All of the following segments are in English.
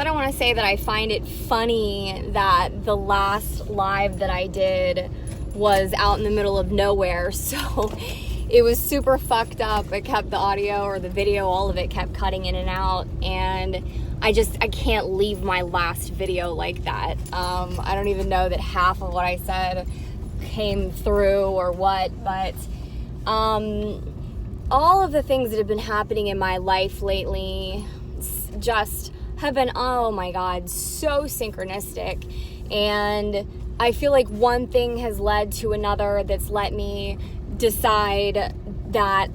don't want to say that I find it funny that the last live that I did was out in the middle of nowhere, so it was super fucked up. It kept the audio or the video, all of it kept cutting in and out, and I can't leave my last video like that. I don't even know that half of what I said came through or what, but all of the things that have been happening in my life lately just have been, oh my God, so synchronistic. And I feel like one thing has led to another that's let me decide that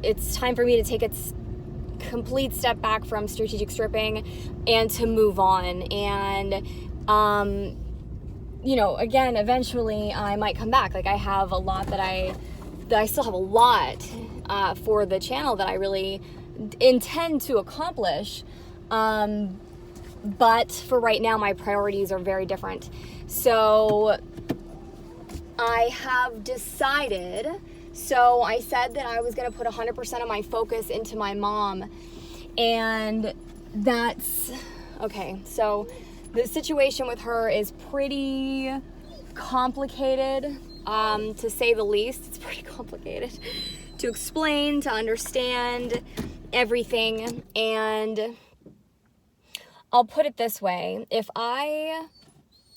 it's time for me to take a complete step back from strategic stripping and to move on. And, again, eventually I might come back. Like, I have a lot I still have a lot for the channel that I really intend to accomplish. But for right now, my priorities are very different. So I have decided, so I said that I was going to put 100% of my focus into my mom, and that's, okay, so the situation with her is pretty complicated, to say the least. It's pretty complicated to explain, to understand everything, and I'll put it this way. If I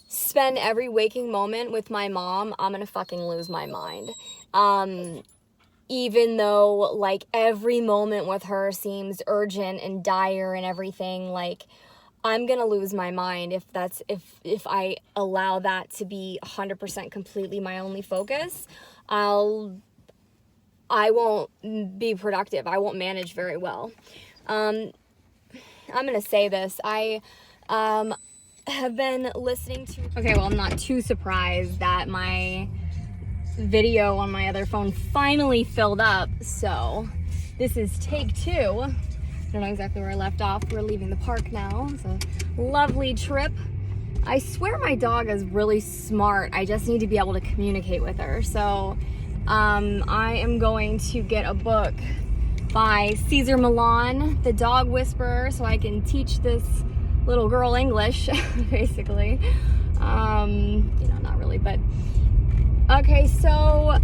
spend every waking moment with my mom, I'm gonna fucking lose my mind. Even though, like, every moment with her seems urgent and dire and everything, like, I'm gonna lose my mind if I allow that to be 100% completely my only focus. I won't be productive. I won't manage very well. I'm going to say this. I have been listening to... Okay, well, I'm not too surprised that my video on my other phone finally filled up. So this is take 2. I don't know exactly where I left off. We're leaving the park now. It's a lovely trip. I swear my dog is really smart. I just need to be able to communicate with her. So I am going to get a book by Cesar Millan, the dog whisperer, so I can teach this little girl English, basically. Not really, but... Okay, so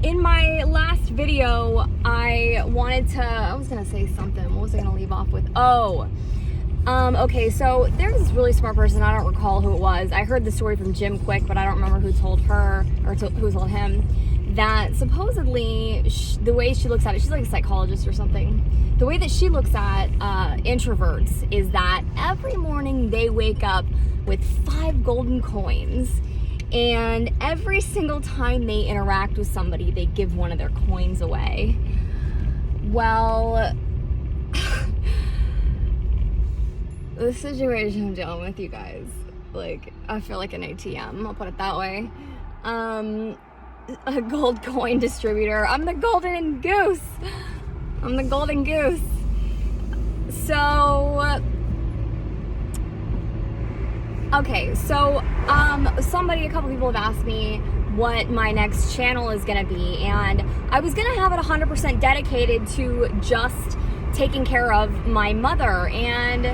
in my last video, I was gonna say something. What was I gonna leave off with? Okay, so there's this really smart person, I don't recall who it was. I heard the story from Jim Quick, but I don't remember who told her, or who told him, that supposedly the way she looks at it, she's like a psychologist or something, the way that she looks at introverts is that every morning they wake up with 5 golden coins, and every single time they interact with somebody, they give one of their coins away. Well, the situation I'm dealing with, you guys, like, I feel like an ATM, I'll put it that way. A gold coin distributor. I'm the golden goose. I'm the golden goose. So, okay, so a couple people have asked me what my next channel is gonna be, and I was gonna have it 100% dedicated to just taking care of my mother, and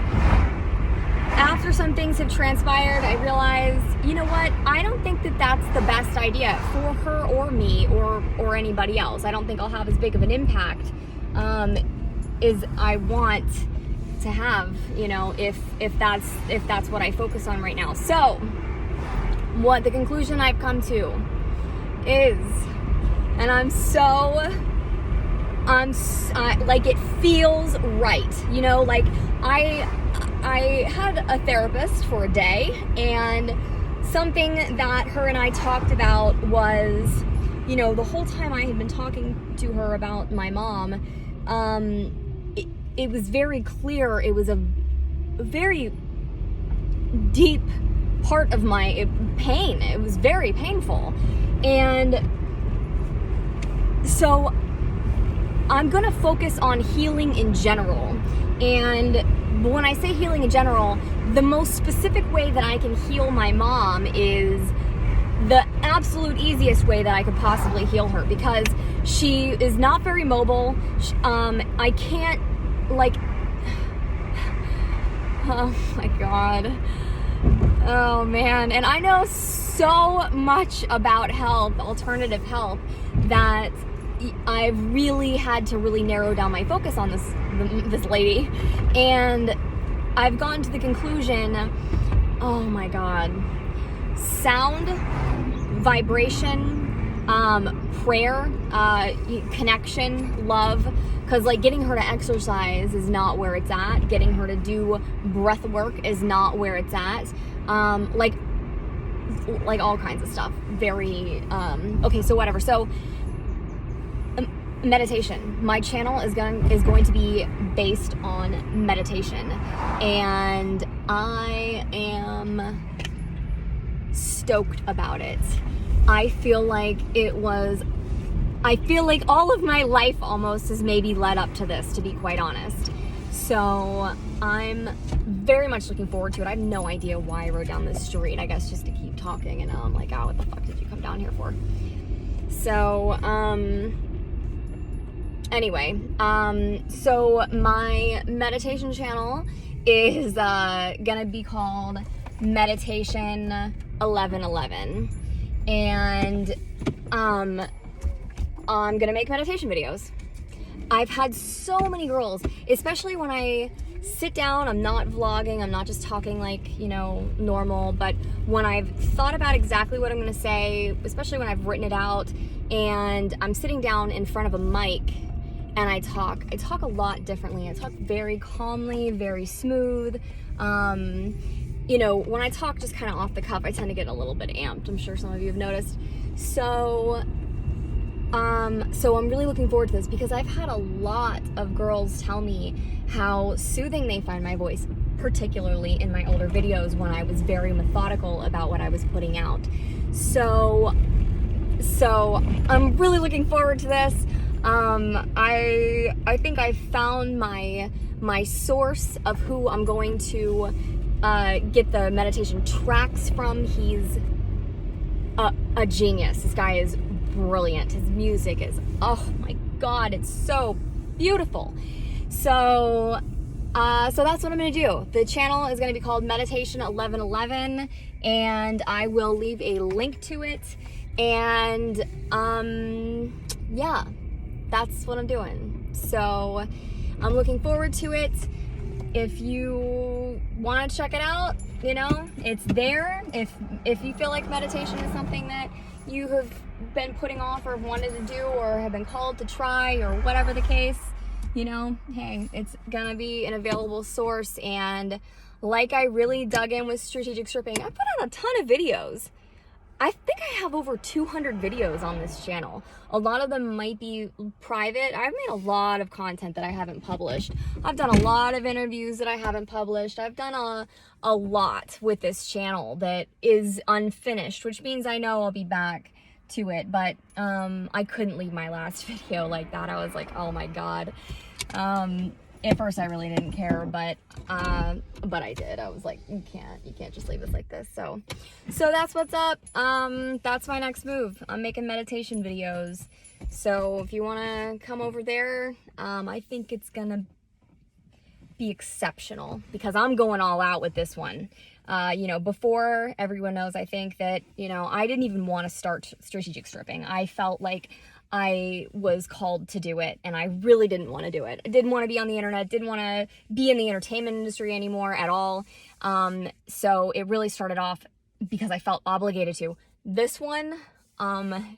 after some things have transpired, I realized, you know what, I don't think that that's the best idea for her or me or anybody else. I don't think I'll have as big of an impact as I want to have, if that's what I focus on right now. So what the conclusion I've come to is, and like, it feels right, like I had a therapist for a day, and something that her and I talked about was, the whole time I had been talking to her about my mom, it was very clear it was a very deep part of my pain. It was very painful. And so I'm going to focus on healing in general. And when I say healing in general, the most specific way that I can heal my mom is the absolute easiest way that I could possibly heal her, because she is not very mobile. I can't, like, Oh my God. Oh man. And I know so much about health, alternative health, that I've really had to really narrow down my focus on this lady. And I've gotten to the conclusion, oh my God, sound, vibration, prayer, connection, love, because like getting her to exercise is not where it's at. Getting her to do breath work is not where it's at. Like all kinds of stuff. Very, okay, so whatever. So meditation. My channel is going to be based on meditation, and I am stoked about it. I feel like all of my life almost has maybe led up to this, to be quite honest. So I'm very much looking forward to it. I have no idea why I rode down this street. I guess just to keep talking, and now I'm like, oh, what the fuck did you come down here for? So, anyway, so my meditation channel is gonna be called Meditation 1111, and I'm gonna make meditation videos. I've had so many girls, especially when I sit down, I'm not vlogging, I'm not just talking like, you know, normal, but when I've thought about exactly what I'm gonna say, especially when I've written it out and I'm sitting down in front of a mic and I talk a lot differently. I talk very calmly, very smooth. You know, when I talk just kind of off the cuff, I tend to get a little bit amped. I'm sure some of you have noticed. So I'm really looking forward to this, because I've had a lot of girls tell me how soothing they find my voice, particularly in my older videos when I was very methodical about what I was putting out. So I'm really looking forward to this. I think I found my source of who I'm going to get the meditation tracks from. He's a genius. This guy is brilliant. His music is, oh my God, it's so beautiful. So that's what I'm gonna do. The channel is gonna be called Meditation 1111, and I will leave a link to it. And yeah, that's what I'm doing. So I'm looking forward to it. If you want to check it out, you know, it's there. If you feel like meditation is something that you have been putting off or wanted to do or have been called to try or whatever the case, you know, hey, it's gonna be an available source. And like I really dug in with strategic stripping, I put out a ton of videos. I think I have over 200 videos on this channel. A lot of them might be private. I've made a lot of content that I haven't published. I've done a lot of interviews that I haven't published. I've done a lot with this channel that is unfinished, which means I know I'll be back to it. But I couldn't leave my last video like that. I was like, oh my God. At first I really didn't care, but I did. I was like, you can't just leave this like this. So that's what's up. That's my next move. I'm making meditation videos. So if you want to come over there, I think it's gonna be exceptional, because I'm going all out with this one. You know, before everyone knows, I think that, you know, I didn't even want to start strategic stripping. I felt like I was called to do it, and I really didn't want to do it. I didn't want to be on the internet, didn't want to be in the entertainment industry anymore at all. So it really started off because I felt obligated to. This one, I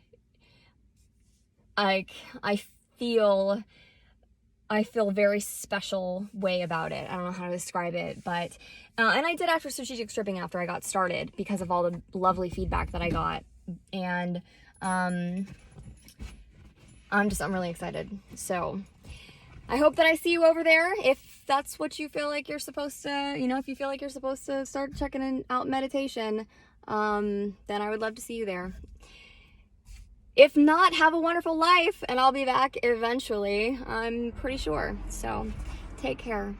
feel very special way about it. I don't know how to describe it, but, and I did after strategic stripping after I got started, because of all the lovely feedback that I got. And, I'm really excited. So I hope that I see you over there. If that's what you feel like you're supposed to, you know, if you feel like you're supposed to start checking out meditation, then I would love to see you there. If not, have a wonderful life, and I'll be back eventually, I'm pretty sure. So take care.